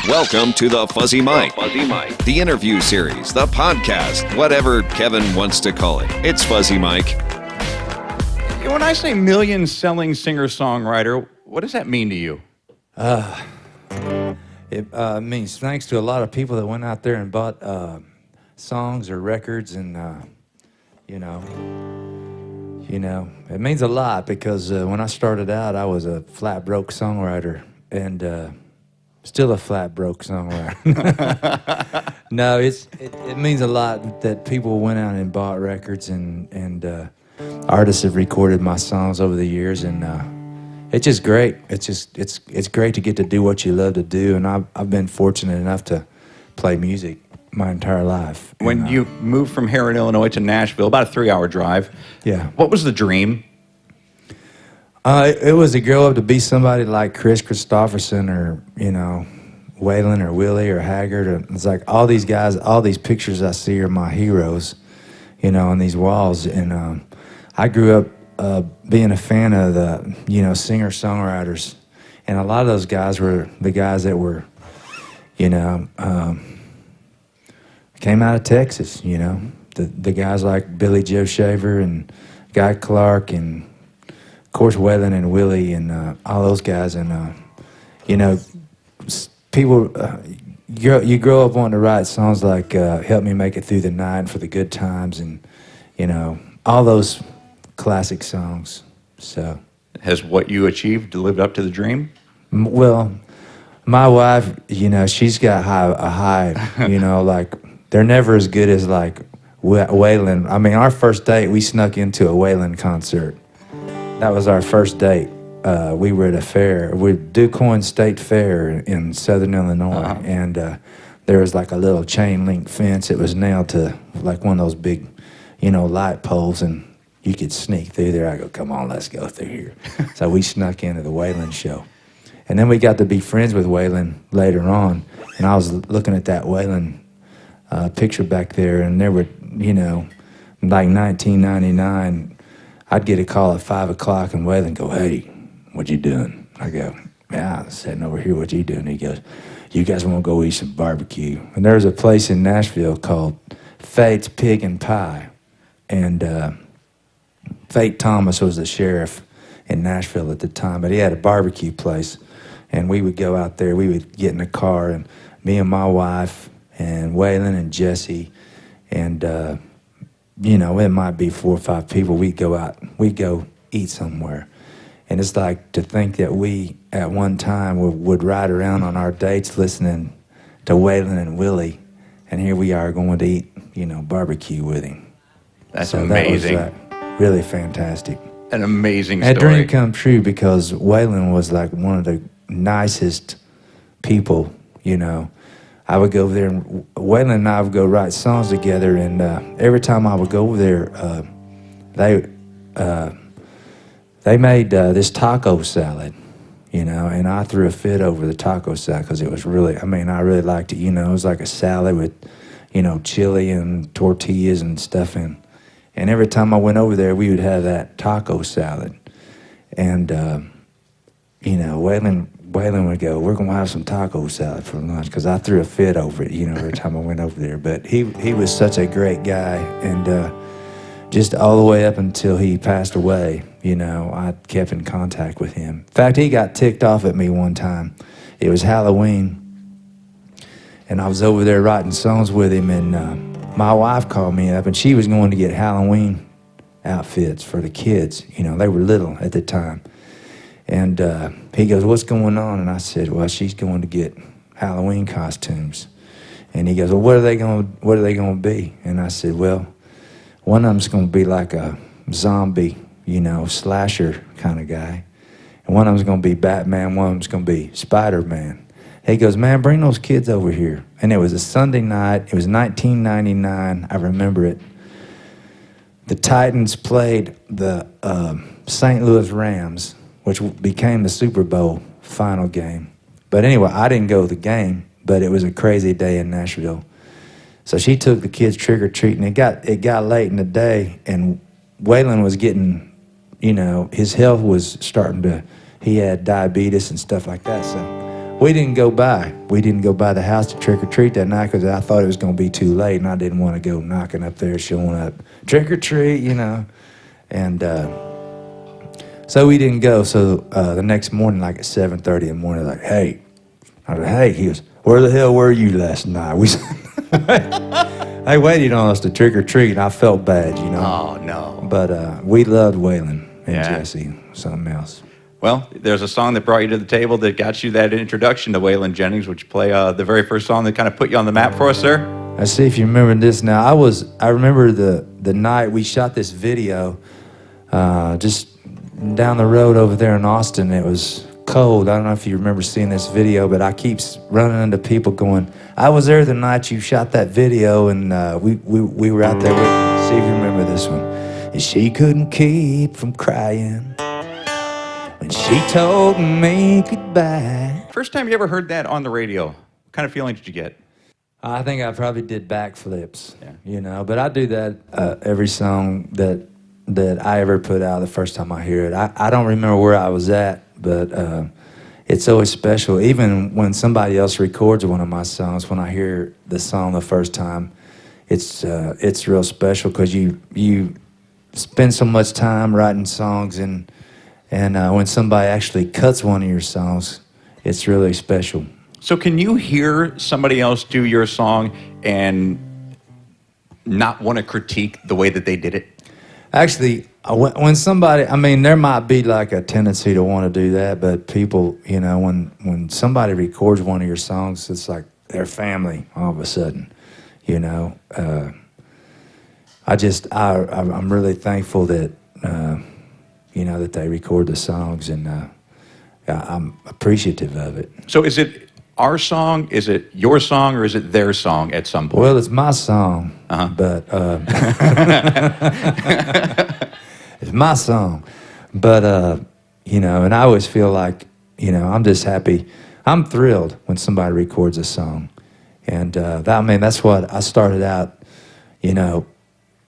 Welcome to the Fuzzy Mike, the interview series, the podcast, whatever Kevin wants to call it. It's Fuzzy Mike. When I say million-selling singer-songwriter, what does that mean to you? It means thanks to a lot of people that went out there and bought songs or records, and you know, it means a lot because when I started out, I was a flat broke songwriter, and still a flat broke songwriter. No, it means a lot that people went out and bought records, and artists have recorded my songs over the years, and it's just great. It's great to get to do what you love to do, and I've been fortunate enough to play music my entire life. When you moved from here in Illinois to Nashville, about a 3-hour drive, Yeah. what was the dream? It was to grow up to be somebody like Chris Christopherson or, Waylon or Willie or Haggard. Or, it's like all these guys, all these pictures I see are my heroes, on these walls. And I grew up being a fan of the, singer-songwriters. And a lot of those guys were the guys that were, came out of Texas, The guys like Billy Joe Shaver and Guy Clark and, of course, Waylon and Willie and all those guys. And, people, you grow up wanting to write songs like Help Me Make It Through the Night, For the Good Times, and, all those classic songs. So, Has what you achieved lived up to the dream? well, my wife, she's got a high, like, they're never as good as, like, Waylon. I mean, our first date, we snuck into a Waylon concert. That was our first date. We were at a fair, DuQuoin State Fair in Southern Illinois, and there was like a little chain link fence. It was nailed to like one of those big, light poles, and you could sneak through there. I go, come on, let's go through here. So we snuck into the Waylon show, and then we got to be friends with Waylon later on. And I was looking at that Waylon picture back there, and there were, like 1999. I'd get a call at 5 o'clock, and Waylon go, hey, what you doing? I go, yeah, I'm sitting over here, what you doing? He goes, you guys want to go eat some barbecue? And there was a place in Nashville called Fate's Pig and Pie. And Fate Thomas was the sheriff in Nashville at the time, but he had a barbecue place. And we would go out there, we would get in the car, and me and my wife and Waylon and Jesse, and it might be 4 or 5 people. We'd go eat somewhere. And it's like to think that we, at one time, would ride around on our dates listening to Waylon and Willie, and here we are going to eat, barbecue with him. That's amazing. That was really fantastic. An amazing That story. dream come true because Waylon was like one of the nicest people, I would go over there, and Waylon and I would go write songs together, and every time I would go over there, they made this taco salad, and I threw a fit over the taco salad because it was really, I really liked it, it was like a salad with, chili and tortillas and stuff in. And every time I went over there, we would have that taco salad. And, Waylon would go, we're going to have some taco salad for lunch, because I threw a fit over it, every time I went over there. But he was such a great guy, and just all the way up until he passed away, I kept in contact with him. In fact, he got ticked off at me one time. It was Halloween, and I was over there writing songs with him, and my wife called me up, and she was going to get Halloween outfits for the kids. They were little at the time. And he goes, what's going on? And I said, well, she's going to get Halloween costumes. And he goes, well, what are they going to be? And I said, well, one of them's going to be like a zombie, slasher kind of guy. And one of them's going to be Batman, one of them's going to be Spider-Man. He goes, man, bring those kids over here. And it was a Sunday night. It was 1999. I remember it. The Titans played the St. Louis Rams, which became the Super Bowl final game. But anyway, I didn't go to the game, but it was a crazy day in Nashville. So she took the kids trick-or-treating. It got late in the day, and Waylon was getting, his health was starting to, he had diabetes and stuff like that. So we didn't go by. We didn't go by the house to trick or treat that night because I thought it was going to be too late, and I didn't want to go knocking up there, showing up, trick or treat, you know. And so we didn't go. So the next morning, like at 7:30 in the morning, like, hey, I was like, hey, he goes, where the hell were you last night? We they waited on us to trick or treat, and I felt bad, you know. Oh, no. But we loved Waylon and Yeah. Jesse, something else. Well, there's a song that brought you to the table that got you that introduction to Waylon Jennings. Would you play the very first song that kind of put you on the map for us, sir? Let's see if you remember this now. I remember the night we shot this video just down the road over there in Austin. It was cold. I don't know if you remember seeing this video, but I keep running into people going, I was there the night you shot that video, and we were out there with, see if you remember this one. And she couldn't keep from crying when she told me goodbye. First time you ever heard that on the radio, what kind of feeling did you get? I think I probably did backflips, Yeah. you know, but I do that every song that I ever put out the first time I hear it. I don't remember where I was at, but it's always special. Even when somebody else records one of my songs, when I hear the song the first time, it's real special because you spend so much time writing songs, and when somebody actually cuts one of your songs, it's really special. So can you hear somebody else do your song and not want to critique the way that they did it? Actually, when somebody, I mean, there might be like a tendency to want to do that, but people, you know, when somebody records one of your songs, it's like their family all of a sudden, you know. I'm really thankful that, you know, that they record the songs, and I'm appreciative of it. So is it our song, is it your song, or is it their song at some point? Well, it's my song, but it's my song. But you know, and I always feel like, you know, I'm just happy. I'm thrilled when somebody records a song, and I mean, that's what I started out, you know,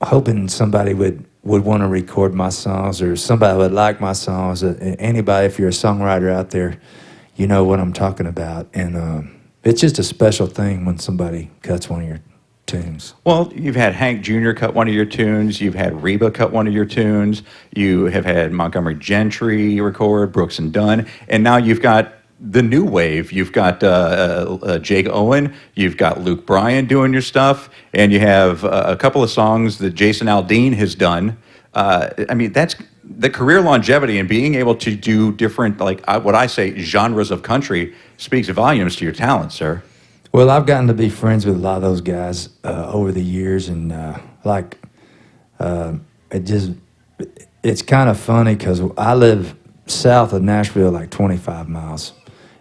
hoping somebody would want to record my songs, or somebody would like my songs. Anybody, if you're a songwriter out there, you know what I'm talking about. And it's just a special thing when somebody cuts one of your tunes. Well, you've had Hank Jr. cut one of your tunes. You've had Reba cut one of your tunes. You have had Montgomery Gentry record, Brooks and Dunn. And now you've got the new wave. You've got Jake Owen. You've got Luke Bryan doing your stuff. And you have a couple of songs that Jason Aldean has done. I mean, that's the career longevity, and being able to do different, like what I say, genres of country speaks volumes to your talent, sir. Well, I've gotten to be friends with a lot of those guys over the years, and it's kind of funny because I live south of Nashville, like 25 miles,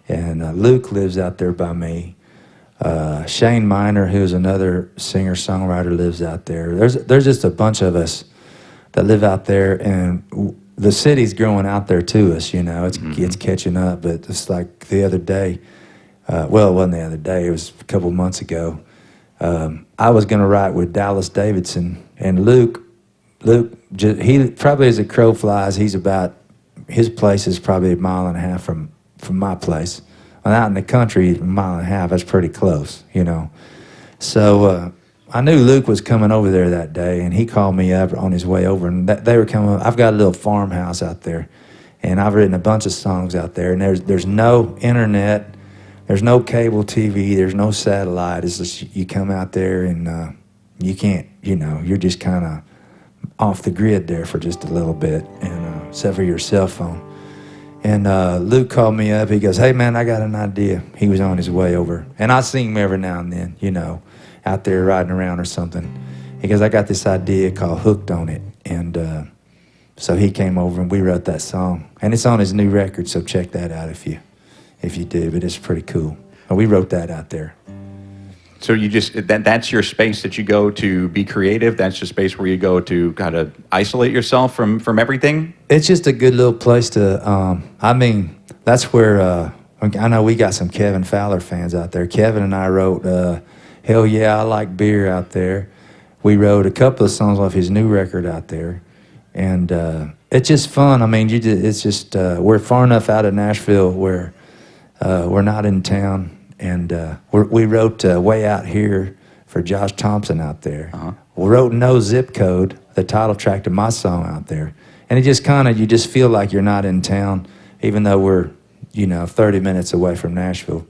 and Luke lives out there by me. Shane Miner, who's another singer-songwriter, lives out there. There's just a bunch of us that live out there, and the city's growing out there to us, you know. It's catching up, but it's like the other day, well, it wasn't the other day, it was a couple months ago, I was going to write with Dallas Davidson, and Luke, he probably, as a crow flies, his place is probably 1.5 miles from my place. And out in the country, 1.5 miles, that's pretty close, you know. So I knew Luke was coming over there that day, and he called me up on his way over, and they were coming. I've got a little farmhouse out there, and I've written a bunch of songs out there, and there's no internet, there's no cable TV, there's no satellite. It's just you come out there, and you can't, you know, you're just kind of off the grid there for just a little bit, and except for your cell phone. And Luke called me up. He goes, hey, man, I got an idea. He was on his way over, and I see him every now and then, you know, out there riding around or something. He goes, I got this idea called Hooked on It. And so he came over and we wrote that song. And it's on his new record, so check that out if you do, but it's pretty cool. And we wrote that out there. So you just, that's your space that you go to be creative? That's your space where you go to kind of isolate yourself from everything? It's just a good little place to, I mean, that's where, I know we got some Kevin Fowler fans out there. Kevin and I wrote Hell Yeah, I Like Beer out there. We wrote a couple of songs off his new record out there. And it's just fun. I mean, it's just, we're far enough out of Nashville where we're not in town, and we wrote Way Out Here for Josh Thompson out there. We wrote No Zip Code, the title track to my song out there. And it just kind of, you just feel like you're not in town, even though we're, 30 minutes away from Nashville.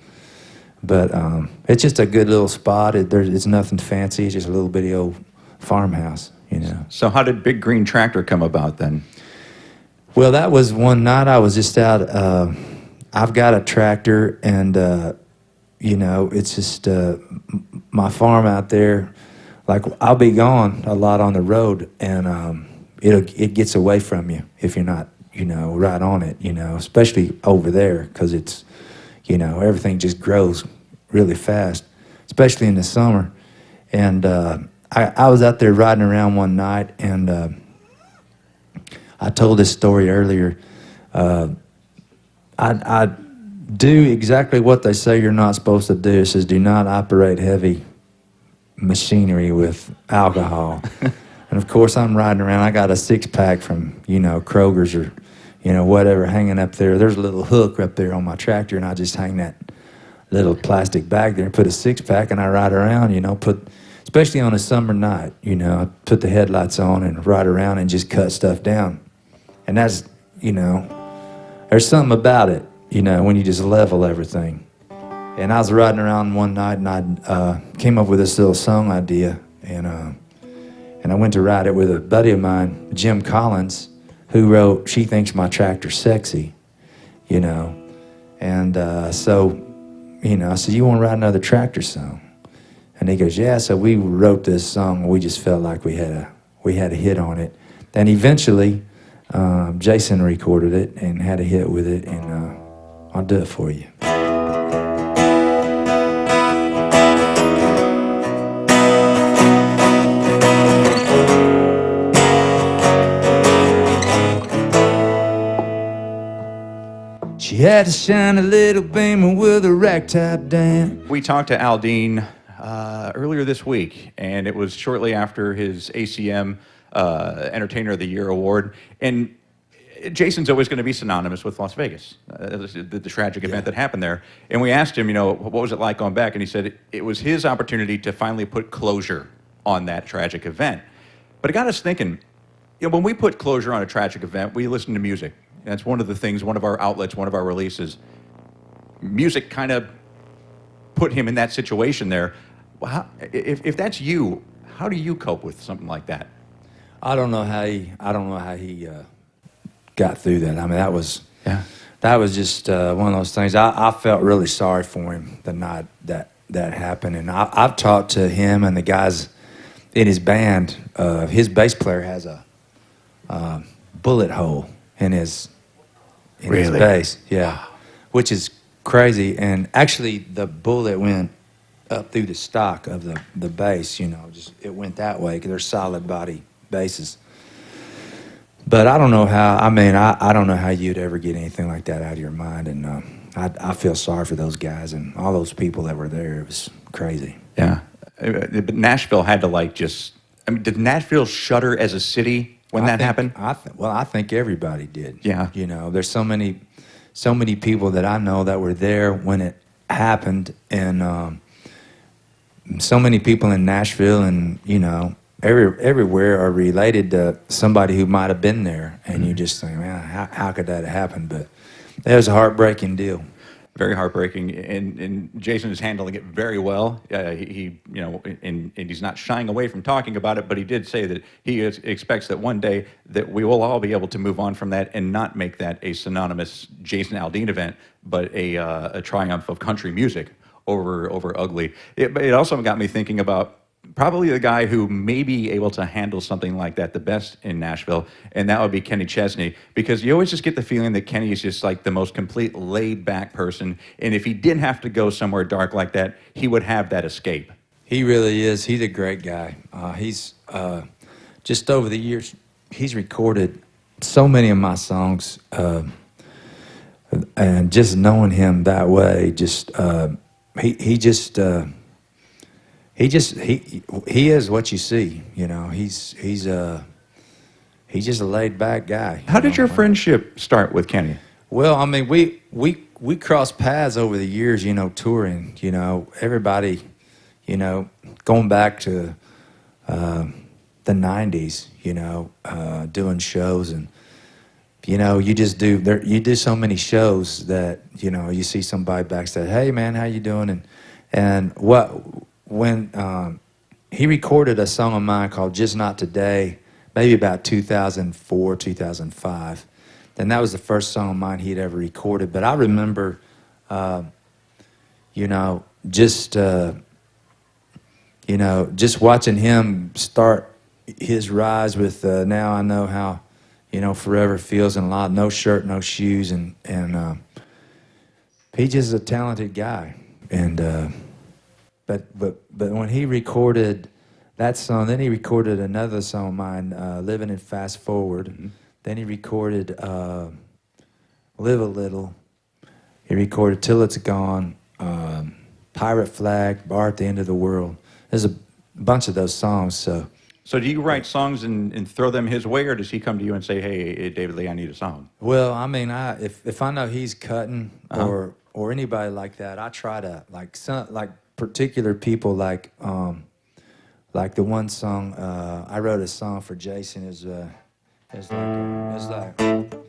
But it's just a good little spot. It's nothing fancy. It's just a little bitty old farmhouse, So how did Big Green Tractor come about then? Well, that was one night I was just out. I've got a tractor, and it's just my farm out there. Like, I'll be gone a lot on the road, and it gets away from you if you're not, right on it. Especially over there, because it's, everything just grows really fast, especially in the summer. And I was out there riding around one night, and I told this story earlier. I do exactly what they say you're not supposed to do. It says, do not operate heavy machinery with alcohol. And of course, I'm riding around. I got a 6-pack from, Kroger's or, whatever, hanging up there. There's a little hook up there on my tractor, and I just hang that little plastic bag there and put a 6-pack, and I ride around, especially on a summer night, I put the headlights on and ride around and just cut stuff down. And that's, there's something about it, when you just level everything. And I was riding around one night, and I came up with this little song idea, and I went to write it with a buddy of mine, Jim Collins, who wrote She Thinks My Tractor's Sexy, And so, I said, you want to write another tractor song? And he goes, yeah. So we wrote this song. We just felt like we had a hit on it. Then eventually, Jason recorded it and had a hit with it, and I'll do it for you. She had to shine a little beamer with a ragtop down. We talked to Aldine earlier this week, and it was shortly after his ACM Entertainer of the Year award. And Jason's always going to be synonymous with Las Vegas, the tragic event that happened there. And we asked him, what was it like going back? And he said it was his opportunity to finally put closure on that tragic event. But it got us thinking, when we put closure on a tragic event, we listen to music. That's one of the things, one of our outlets, one of our releases. Music kind of put him in that situation there. Well, if that's you, how do you cope with something like that? I don't know how he got through that. I mean, that was just one of those things. I felt really sorry for him the night that happened, and I've talked to him and the guys in his band. His bass player has a bullet hole in his bass, which is crazy. And actually, the bullet went up through the stock of the bass. It went that way because they're solid body basses. But I don't know how. I mean, I don't know how you'd ever get anything like that out of your mind. And I feel sorry for those guys and all those people that were there. It was crazy. Yeah, but Nashville had to did Nashville shudder as a city when that happened? I think everybody did. Yeah. There's so many people that I know that were there when it happened, and so many people in Nashville, and everywhere are related to somebody who might have been there, and you just think, man, how could that happen? But it was a heartbreaking deal. Very heartbreaking, and Jason is handling it very well. He and he's not shying away from talking about it, but he did say that he expects that one day that we will all be able to move on from that and not make that a synonymous Jason Aldean event, but a triumph of country music over ugly. It also got me thinking about probably the guy who may be able to handle something like that the best in Nashville, and that would be Kenny Chesney, because you always just get the feeling that Kenny is just like the most complete laid-back person, and if he did have to go somewhere dark like that, he would have that escape. He really is. He's a great guy. He's just over the years, he's recorded so many of my songs, and just knowing him that way, he is what you see. He's just a laid back guy. How did your friendship start with Kenny? Well, I mean, we crossed paths over the years, you know, touring. You know, everybody, you know, going back to the '90s, you know, doing shows, and you know, you do so many shows that you know you see somebody backstage, hey man, how you doing? And when he recorded a song of mine called "Just Not Today," maybe about 2004, 2005. And that was the first song of mine he'd ever recorded. But I remember, you know, just watching him start his rise with "Now I Know How, you know, Forever Feels," and a lot, "No Shirt, No Shoes," and he's just a talented guy. And but when he recorded that song, then he recorded another song of mine, "Living in Fast Forward." Mm-hmm. Then he recorded "Live a Little." He recorded "Till It's Gone," "Pirate Flag," "Bar at the End of the World." There's a bunch of those songs. So do you write songs and throw them his way, or does he come to you and say, "Hey, David Lee, I need a song"? Well, I mean, if I know he's cutting or anybody like that, I try to like particular people like the one song I wrote a song for Jason is like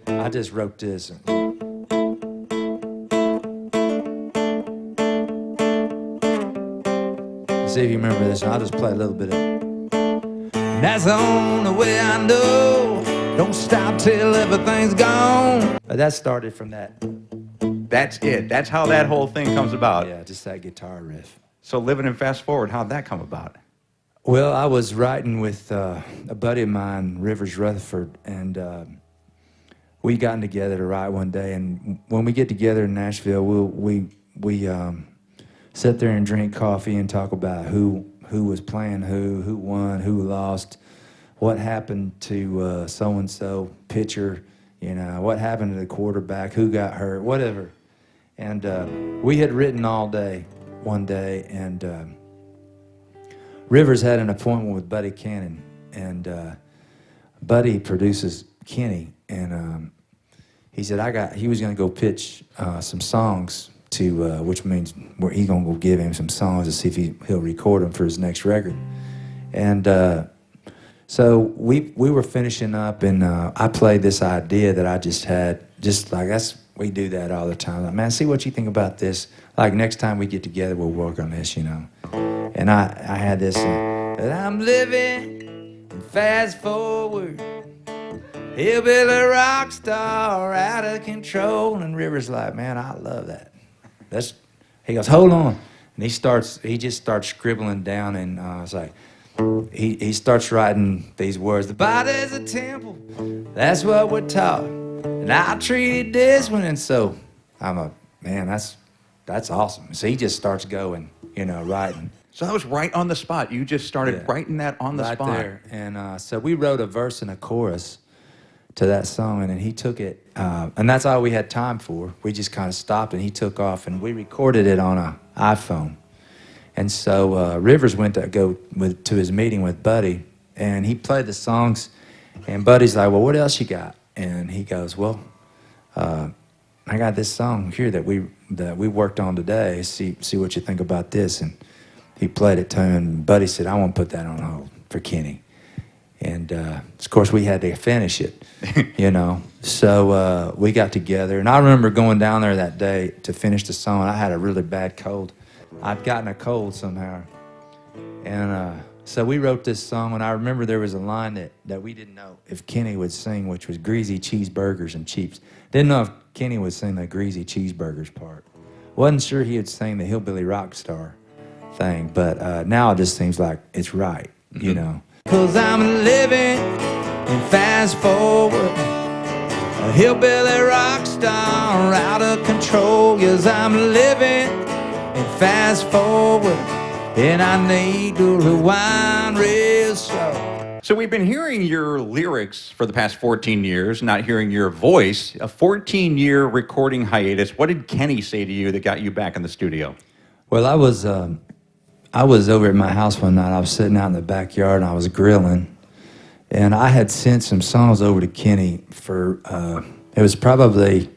I just wrote this. See if you remember this. I'll just play a little bit of it. That's the only way I know. Don't stop till everything's gone. But that started from that. That's it. That's how that whole thing comes about. Yeah, just that guitar riff. So "Living in Fast Forward," how'd that come about? Well, I was writing with a buddy of mine, Rivers Rutherford, and we gotten together to write one day. And when we get together in Nashville, we sit there and drink coffee and talk about who was playing who won, who lost, what happened to so-and-so pitcher, you know, what happened to the quarterback, who got hurt, whatever. And we had written all day one day, and Rivers had an appointment with Buddy Cannon, and Buddy produces Kenny, and he said he was going to go pitch some songs to, which means he's going to go give him some songs to see if he'll record them for his next record. And so we were finishing up, and I played this idea that I just had, just like we do that all the time. Like, man, see what you think about this. Like, next time we get together, we'll work on this, you know. And I had this, that I'm living in fast forward, hillbilly rock star, out of control. And Rivers like, man, I love that. He goes, hold on. And he just starts scribbling down, and it's like, he starts writing these words. The body's a temple, that's what we're taught. And I treated this one, and so I'm a, man, that's awesome. So he just starts going, you know, writing. So that was right on the spot. You just started writing that on the spot. There. And so we wrote a verse and a chorus to that song, and then he took it, and that's all we had time for. We just kind of stopped, and he took off, and we recorded it on an iPhone. And so Rivers went to go to his meeting with Buddy, and he played the songs, and Buddy's like, well, what else you got? And he goes, well, I got this song here that we worked on today. See what you think about this. And he played it to him, and Buddy said, I want to put that on hold for Kenny. And, of course, we had to finish it, you know. So we got together. And I remember going down there that day to finish the song. I had a really bad cold. I'd gotten a cold somehow. And so we wrote this song. And I remember there was a line that we didn't know if Kenny would sing, which was greasy cheeseburgers and cheeps. Didn't know if Kenny would sing the greasy cheeseburgers part. Wasn't sure he would sing the hillbilly rock star thing. But now it just seems like it's right, you know. 'Cause I'm living in fast forward, a hillbilly rock star, out of control. 'Cause I'm living in fast forward, and I need to rewind real slow. So we've been hearing your lyrics for the past 14 years, not hearing your voice. A 14-year recording hiatus. What did Kenny say to you that got you back in the studio? Well, I was over at my house one night. I was sitting out in the backyard, and I was grilling. And I had sent some songs over to Kenny for, it was probably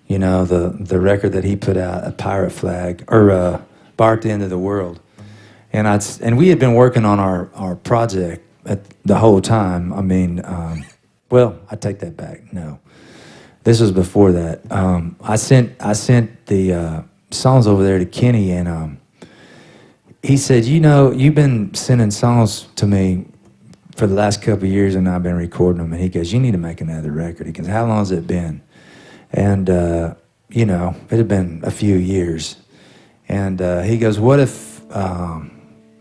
You know, the record that he put out, A Pirate Flag, or Bar at the End of the World. And we had been working on our project the whole time. I mean, well, I take that back. No, this was before that. I sent the songs over there to Kenny, and he said, you know, you've been sending songs to me for the last couple of years, and I've been recording them. And he goes, you need to make another record. He goes, how long has it been? And you know, it had been a few years. And he goes, what if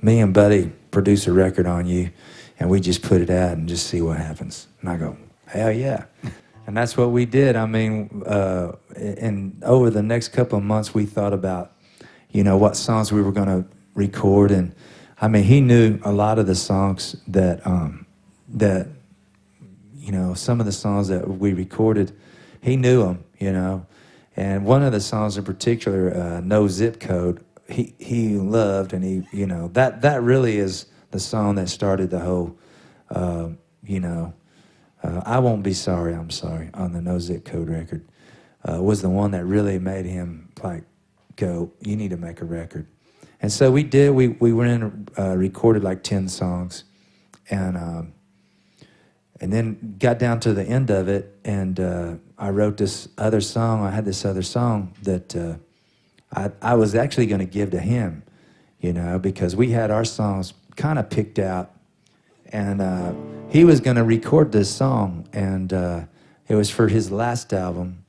me and Buddy produce a record on you, and we just put it out and just see what happens? And I go, hell yeah. And that's what we did. I mean, and over the next couple of months, we thought about, you know, what songs we were going to record. And I mean, he knew a lot of the songs that, you know, some of the songs that we recorded, he knew them, you know. And one of the songs in particular, No Zip Code, he loved, and he, you know, that really is the song that started the whole, you know, I Won't Be Sorry, I'm Sorry, on the No Zip Code record, was the one that really made him, like, go, you need to make a record. And so we did. We went in, recorded like 10 songs, and then got down to the end of it, and I wrote this other song. I had this other song that I was actually going to give to him, you know, because we had our songs kind of picked out, and he was going to record this song, and it was for his last album.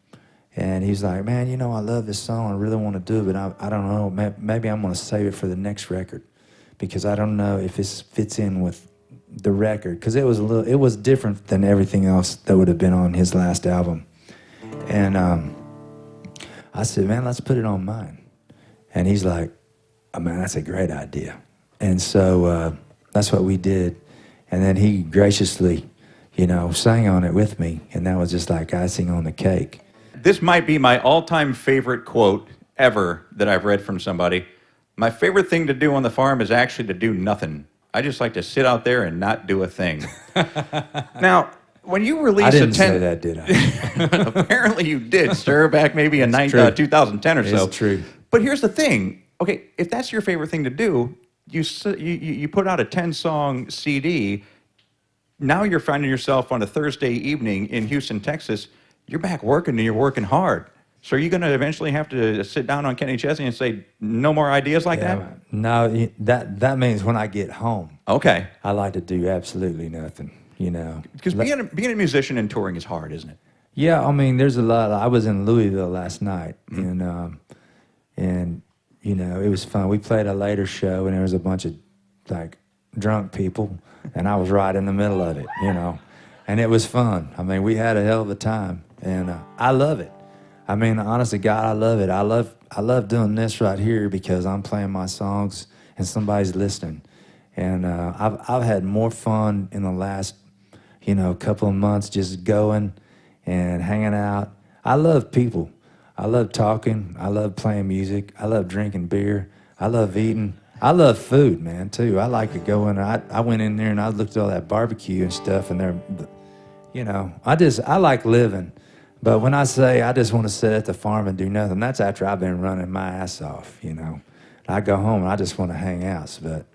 And he's like, man, you know, I love this song. I really want to do it, but I don't know. Maybe I'm going to save it for the next record, because I don't know if this fits in with the record, because it was different than everything else that would have been on his last album. And I said, man, let's put it on mine. And he's like, oh, man, that's a great idea. And so that's what we did. And then he graciously, you know, sang on it with me, and that was just like icing on the cake. This might be my all-time favorite quote ever that I've read from somebody. My favorite thing to do on the farm is actually to do nothing. I just like to sit out there and not do a thing. Now, when you release I didn't say that, did I? Apparently you did, sir, back maybe in 2010 or so. It's true. But here's the thing. Okay, if that's your favorite thing to do, you put out a 10-song CD. Now you're finding yourself on a Thursday evening in Houston, Texas. You're back working, and you're working hard. So are you going to eventually have to sit down on Kenny Chesney and say, no more ideas like that? No, that means when I get home. Okay. I like to do absolutely nothing, you know. Because being a musician and touring is hard, isn't it? Yeah, I mean, there's a lot. I was in Louisville last night, and you know, it was fun. We played a later show, and there was a bunch of, like, drunk people, and I was right in the middle of it, you know. And it was fun. I mean, we had a hell of a time, and I love it. I mean, honest to God, I love it. I love doing this right here, because I'm playing my songs and somebody's listening. And I've had more fun in the last, you know, couple of months just going and hanging out. I love people. I love talking. I love playing music. I love drinking beer. I love eating. I love food, man, too. I like to go in. I went in there and I looked at all that barbecue and stuff, and they're, you know, I like living. But when I say I just want to sit at the farm and do nothing, that's after I've been running my ass off, you know. I go home and I just want to hang out. But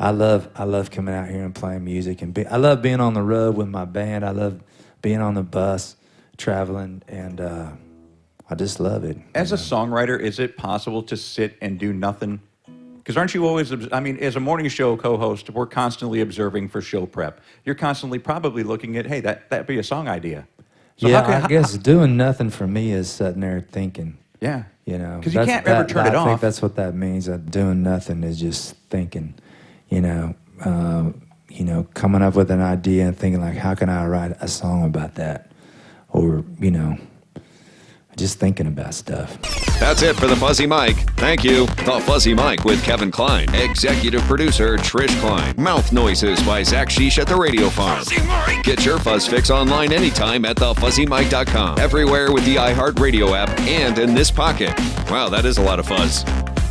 I love coming out here and playing music, and I love being on the road with my band. I love being on the bus, traveling, and I just love it. As a songwriter, is it possible to sit and do nothing? Because aren't you always, I mean, as a morning show co-host, we're constantly observing for show prep. You're constantly probably looking at, hey, that'd be a song idea. So yeah, I guess doing nothing for me is sitting there thinking. Yeah. You know. Because you can't ever turn it off. I think that's what that means. Doing nothing is just thinking, you know, coming up with an idea and thinking, like, how can I write a song about that? Or, you know, just thinking about stuff. That's it for the Fuzzy Mike. Thank you. The Fuzzy Mike with Kevin Klein. Executive producer Trish Klein. Mouth noises by Zach Sheesh at the Radio Farm. Get your fuzz fix online anytime at thefuzzymike.com. Everywhere with the iHeartRadio app and in this pocket. Wow, that is a lot of fuzz.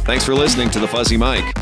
Thanks for listening to the Fuzzy Mike.